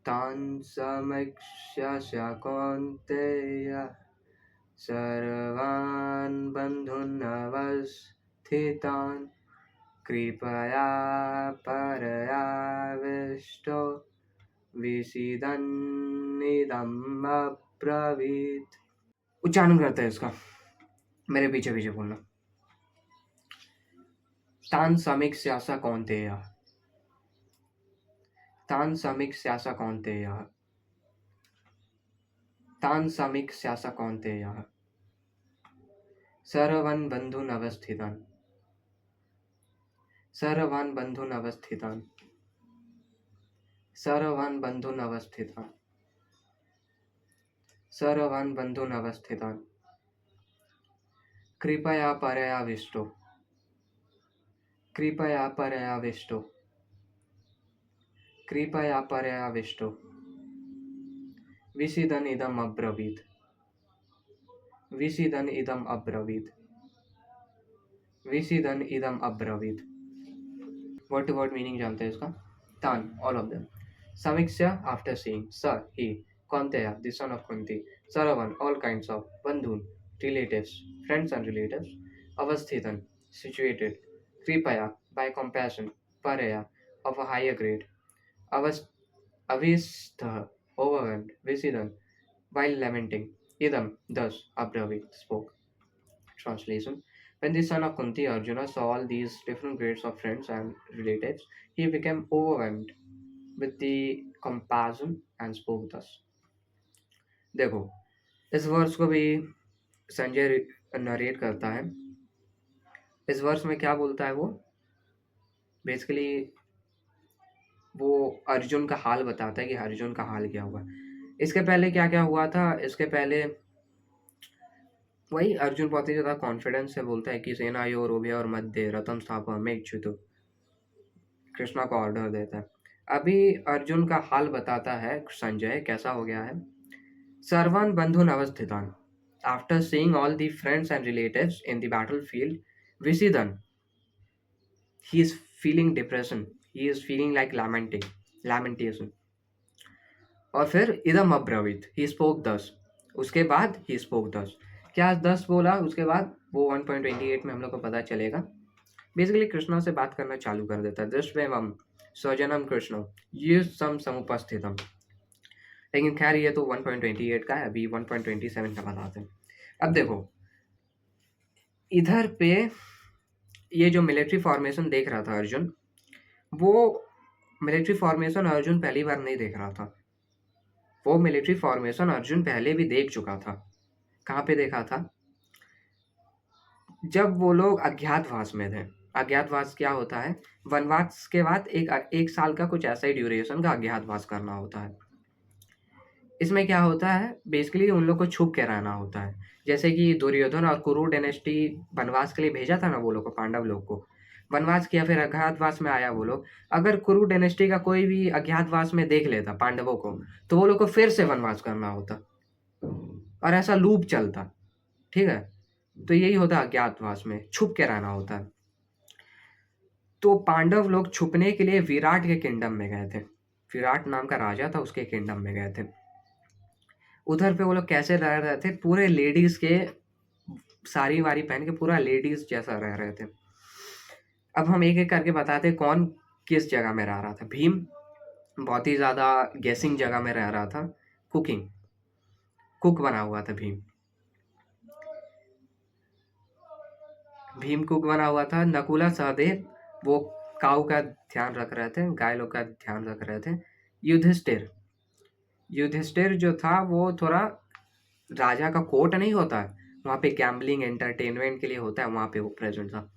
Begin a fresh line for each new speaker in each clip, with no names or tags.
तान् समीक्ष्य कौन्तेय सर्वान् बन्धूनवस्थितान् कृपया परयाविष्टो विषीदन्निदम् अब्रवीत्। उच्चारण करते हैं इसका, मेरे पीछे पीछे बोलना। तान् समीक्ष्य कौन्तेय, तान् समीक्ष्य कौन्तेय, तान् समीक्ष्य कौन्तेय सर्वान् बन्धून् अवस्थितान्, सर्वान् बन्धून् अवस्थितान्, सर्वान् बन्धून् अवस्थितान्, सर्वान् बन्धून् अवस्थितान् कृपया परयाविष्टो, कृपया परयाविष्टो, कृपया परयाविष्टो विषीदन् इदम् अब्रवीत्, विषीदन् इदम् अब्रवीत्, विषीदन् इदम् अब्रवीत्। वर्ड टू वर्ड मीनिंग जानते हैं इसका। तान, ऑल ऑफ देम। समीक्षा, आफ्टर सीइंग। स, he. Kaunteya, the son of Kunti. सरवन, ऑल काइंड्स ऑफ। बंधुन, रिलेटिव्स, फ्रेंड्स एंड रिलेटिव्स। अवस्थितन, situated. कृपया, by compassion. परया, of a higher grade. अवस् अविस्थः, overwhelmed. विषीदन, while lamenting. Idam, thus, Abravit, spoke. Translation. When the son of Kunti Arjuna saw all these different grades of friends and relatives, he became overwhelmed with the compassion and spoke thus. देखो, इस verse को भी Sanjay narrate करता है। इस verse में क्या बोलता है वो? बेसिकली वो अर्जुन का हाल बताता है कि अर्जुन का हाल क्या हुआ। इसके पहले क्या क्या हुआ था? इसके पहले वही अर्जुन बहुत ही ज़्यादा कॉन्फिडेंस से बोलता है कि सेनायोर उभयोर और मध्य रथम स्थापयमेच्युत, कृष्णा को ऑर्डर देता है। अभी अर्जुन का हाल बताता है संजय, कैसा हो गया है। सर्वान बंधुन अवस्थितान, after seeing all the friends and relatives in the battlefield, विषीदन, he is feeling depression, he is feeling like lamentation. और फिर इदम अब्रवीत, ही स्पोक दस, उसके बाद ही स्पोक दस। क्या 10 बोला उसके बाद? वो 1.28 में हम लोग को पता चलेगा। बेसिकली कृष्णा से बात करना चालू कर देता है। दृष्टवेमं स्वजनम कृष्ण ये समुपस्थितम। लेकिन खैर ये तो 1.28 का है, अभी 1.27 का बताते हैं। अब देखो इधर पे ये जो मिलिट्री फॉर्मेशन देख रहा था अर्जुन, वो मिलिट्री फॉर्मेशन अर्जुन पहली बार नहीं देख रहा था। वो मिलिट्री फॉर्मेशन अर्जुन पहले भी देख चुका था। कहाँ पे देखा था? जब वो लोग अज्ञातवास में थे। अज्ञातवास क्या होता है? वनवास के बाद एक साल का कुछ ऐसा ही ड्यूरेशन का अज्ञातवास करना होता है। इसमें क्या होता है? बेसिकली उन लोग को छुप के रहना होता है। जैसे कि दुर्योधन और कुरु डायनेस्टी वनवास के लिए भेजा था ना वो लोग को, पांडव लोग को वनवास किया, फिर अज्ञातवास में आया वो लोग। अगर कुरु डायनेस्टी का कोई भी अज्ञातवास में देख लेता पांडवों को, तो वो लोग को फिर से वनवास करना होता और ऐसा लूप चलता। ठीक है, तो यही होता है अज्ञातवास में, छुप के रहना होता है। तो पांडव लोग छुपने के लिए विराट के किंगडम में गए थे। विराट नाम का राजा था, उसके किंगडम में गए थे। उधर पे वो लोग कैसे रह रहे थे? पूरे लेडीज के साड़ी वारी पहन के पूरा लेडीज जैसा रह रहे थे। अब हम एक एक करके बताते कौन किस जगह में रह रहा था। भीम बहुत ही ज्यादा गेसिंग जगह में रह रहा था, कुक बना हुआ था भीम। भीम कुक बना हुआ था। नकुला सहदेव वो काऊ का ध्यान रख रहे थे, गाय लोग का ध्यान रख रहे थे। युधिष्ठिर जो था वो थोड़ा राजा का कोर्ट नहीं होता है, वहाँ पे गैम्बलिंग एंटरटेनमेंट के लिए होता है, वहाँ पे वो प्रेजेंट था।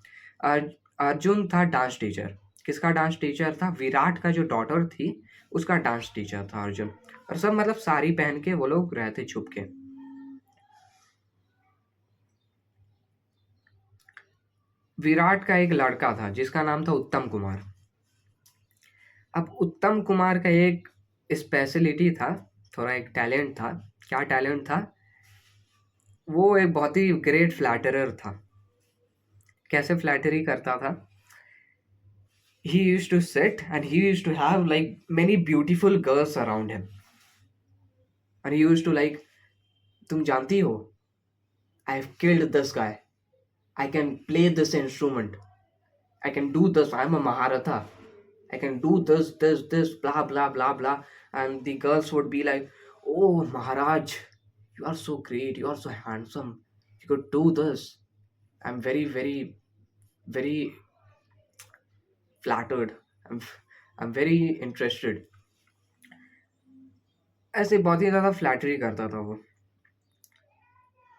अर्जुन था डांस टीचर। किसका डांस टीचर था? विराट का जो डॉटर थी उसका डांस टीचर था अर्जुन। और सब मतलब साड़ी पहन के वो लोग रहते छुप के। विराट का एक लड़का था जिसका नाम था उत्तम कुमार। अब उत्तम कुमार का एक स्पेशलिटी था, थोड़ा एक टैलेंट था। क्या टैलेंट था? वो एक बहुत ही ग्रेट फ्लैटरर था। कैसे फ्लैटरी करता था? he used to sit and he used to have like many beautiful girls around him, and he used to like, तुम जानती हो, I have killed this guy, I can play this instrument, I can do this, I'm a Maharatha, I can do this, blah, blah, blah, blah. And the girls would be like, oh, Maharaj, you are so great, you are so handsome, you could do this. I'm very, very, very flattered. I'm very interested. ऐसे बहुत ही ज़्यादा flattery करता था वो।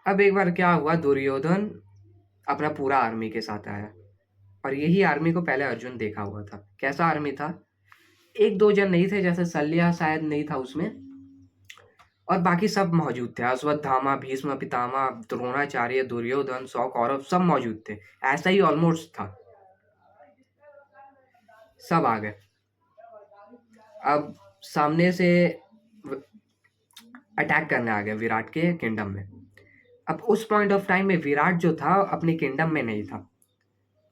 अब एक बार क्या हुआ, दुर्योधन अपना पूरा आर्मी के साथ आया, और यही आर्मी को पहले अर्जुन देखा हुआ था। कैसा आर्मी था? एक दो जन नहीं थे, जैसे सल्या शायद नहीं था उसमें, और बाकी सब मौजूद थे। अश्वत्थामा, भीष्म पितामह, द्रोणाचार्य, दुर्योधन, 100 कौरव सब मौजूद थे। ऐसा ही ऑलमोस्ट था, सब आ गए। अब सामने से अटैक करने आ गए विराट के किंगडम में। अब उस पॉइंट ऑफ टाइम में विराट जो था अपने किंगडम में नहीं था,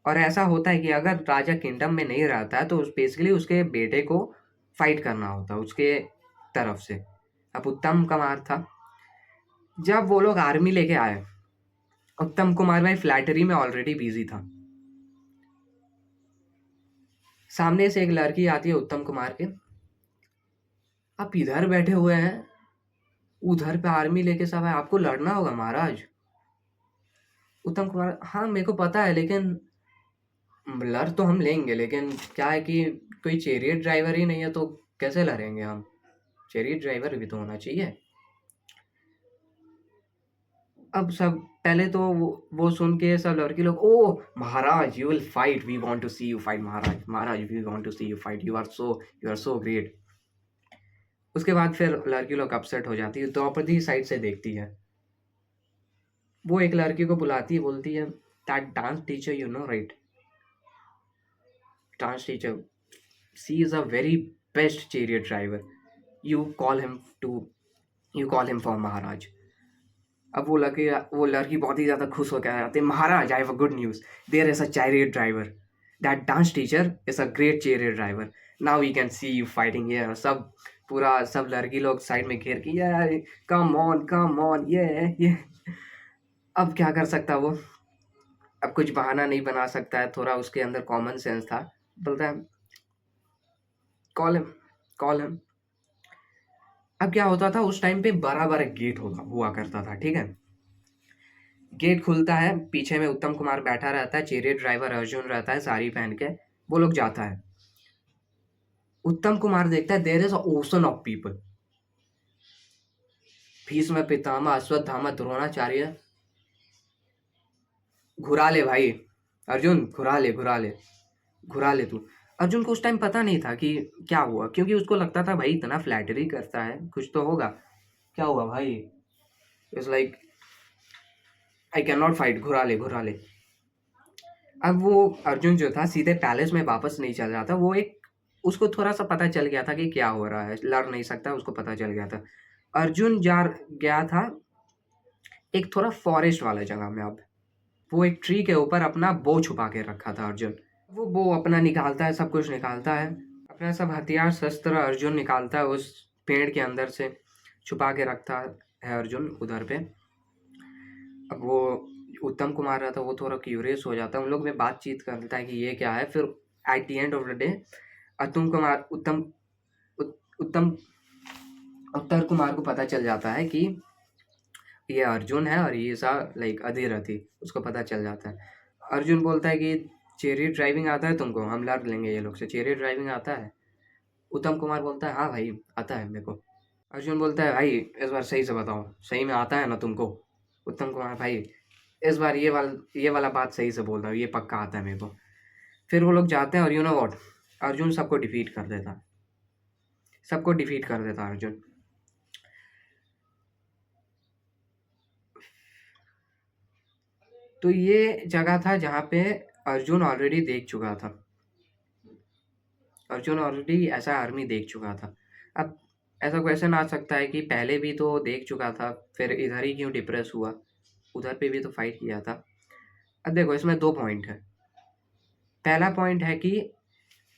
और ऐसा होता है कि अगर राजा किंगडम में नहीं रहता है तो बेसिकली उसके बेटे को फाइट करना होता है उसके तरफ से। अब उत्तम कुमार था, जब वो लोग आर्मी लेके आए, उत्तम कुमार भाई फ्लैटरी में ऑलरेडी बिजी था। सामने से एक लड़की आती है उत्तम कुमार के, आप इधर बैठे हुए हैं, उधर पे आर्मी लेके सब है, आपको लड़ना होगा महाराज। उत्तम कुमार, हाँ मेरे को पता है, लेकिन लड़ तो हम लेंगे, लेकिन क्या है कि कोई चैरियट ड्राइवर ही नहीं है तो कैसे लड़ेंगे हम, चैरियट ड्राइवर भी तो होना चाहिए। अब सब पहले तो वो सुन के सब लड़की लोग, ओ Maharaj you will fight, we want to see you fight Maharaj, Maharaj we want to see you fight, you are so great. उसके बाद फिर लड़की लोग अपसेट हो जाती है, द्रौपदी साइड से देखती है। वो एक लड़की को बुलाती है, बोलती है, that dance teacher you know right, dance teacher, she is a very best chariot driver, you call him for Maharaj. अब वो लड़की बहुत ही ज़्यादा खुश होकर आ जाती है, Maharaj I have a good news, there is a chariot driver, that dance teacher is a great chariot driver, now we can see you fighting here. सब लड़की लोग साइड में घेर के, ये कम ऑन ये। अब क्या कर सकता वो, अब कुछ बहाना नहीं बना सकता है, थोड़ा उसके अंदर कॉमन सेंस था, बोलता है कॉल हिम। अब क्या होता था उस टाइम पे, बड़ा बड़ा गेट हुआ करता था, ठीक है। गेट खुलता है, पीछे में उत्तम कुमार बैठा रहता है, चैरियट ड्राइवर अर्जुन रहता है साड़ी पहन के, वो लोग जाता है। उत्तम कुमार देखता है there is a ocean of people, Bhishma Pitamah, Ashwatthama, Dronacharya, घुरा ले भाई अर्जुन, घुरा ले तू। अर्जुन को उस टाइम पता नहीं था कि क्या हुआ, क्योंकि उसको लगता था भाई इतना फ्लैटरी करता है, कुछ तो होगा। क्या हुआ भाई, it's like I can not fight, घुरा ले। अब वो अर्जुन जो था सीधे पैलेस में वापस नहीं चल रहा था, वो एक, उसको थोड़ा सा पता चल गया था कि क्या हो रहा है, लड़ नहीं सकता, उसको पता चल गया था। अर्जुन गया था एक थोड़ा फॉरेस्ट वाला जगह में। अब वो एक ट्री के ऊपर अपना बो छुपा के रखा था अर्जुन। वो बो अपना निकालता है, सब कुछ निकालता है, अपना सब हथियार शस्त्र अर्जुन निकालता है, उस पेड़ के अंदर से छुपा के रखता है अर्जुन उधर पे। अब वो उत्तम कुमार रहता है, वो थोड़ा क्यूरियस हो जाता है, उन लोग में बातचीत करता है कि ये क्या है। फिर at the end of the day उत्तम कुमार उत्तम उत्तर कुमार को पता चल जाता है कि ये अर्जुन है, और ये सा लाइक अधीरथी, उसको पता चल जाता है। अर्जुन बोलता है कि चैरियट ड्राइविंग आता है तुमको, हम लड़ लेंगे ये लोग से, चैरियट ड्राइविंग आता है। उत्तम कुमार बोलता है हाँ भाई आता है मेरे को। अर्जुन बोलता है भाई इस बार सही से बताओ, सही में आता है ना तुमको? उत्तम कुमार, भाई इस बार ये वाला बात सही से बोल रहा हूँ, ये पक्का आता है मेरे को। फिर वो लोग जाते हैं, और यू नो व्हाट, अर्जुन सबको डिफीट कर देता, अर्जुन। तो ये जगह था जहाँ पे अर्जुन ऑलरेडी देख चुका था, अर्जुन ऑलरेडी ऐसा आर्मी देख चुका था। अब ऐसा क्वेश्चन आ सकता है कि पहले भी तो देख चुका था, फिर इधर ही क्यों डिप्रेस हुआ, उधर पे भी तो फाइट किया था। अब देखो इसमें 2 पॉइंट है। पहला पॉइंट है कि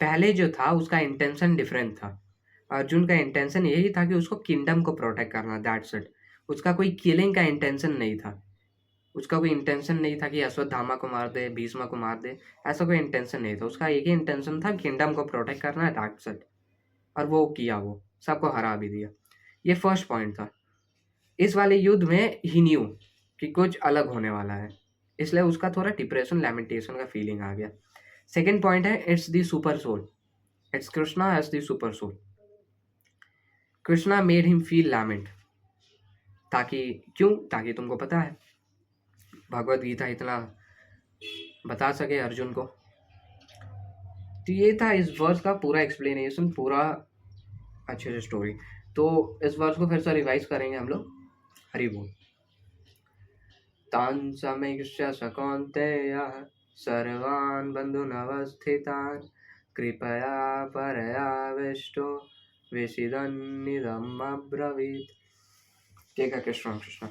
पहले जो था उसका इंटेंशन डिफरेंट था। अर्जुन का इंटेंशन यही था कि उसको किंगडम को प्रोटेक्ट करना, दैट्स इट। उसका कोई किलिंग का इंटेंशन नहीं था। उसका कोई इंटेंशन नहीं था कि अश्वत्थामा को मार दे, भीष्म को मार दे, ऐसा कोई इंटेंशन नहीं था। उसका एक ही इंटेंशन था, किंगडम को प्रोटेक्ट करना है, दैट्स इट। और वो किया, वो सबको हरा भी दिया। ये फर्स्ट पॉइंट था। इस वाले युद्ध में ही न्यू कि कुछ अलग होने वाला है, इसलिए उसका थोड़ा डिप्रेशन, लैमेंटेशन का फीलिंग आ गया। सेकेंड पॉइंट है, it's the super soul, it's Krishna as the super soul. Krishna made him feel lament, ताकि क्यों, ताकि तुमको पता है भगवत गीता इतना बता सके अर्जुन को। तो ये था इस वर्स का पूरा एक्सप्लेनेशन, पूरा अच्छे से स्टोरी। तो इस वर्स को फिर से रिवाइज करेंगे हम लोग। हरि बोल। तान् समीक्ष्य स कौन्तेयः सर्वान् बन्धूनवस्थितान् कृपया परयाविष्टो विषीदन्निदम् अब्रवीत्। ठीक है, कृष्ण कृष्ण।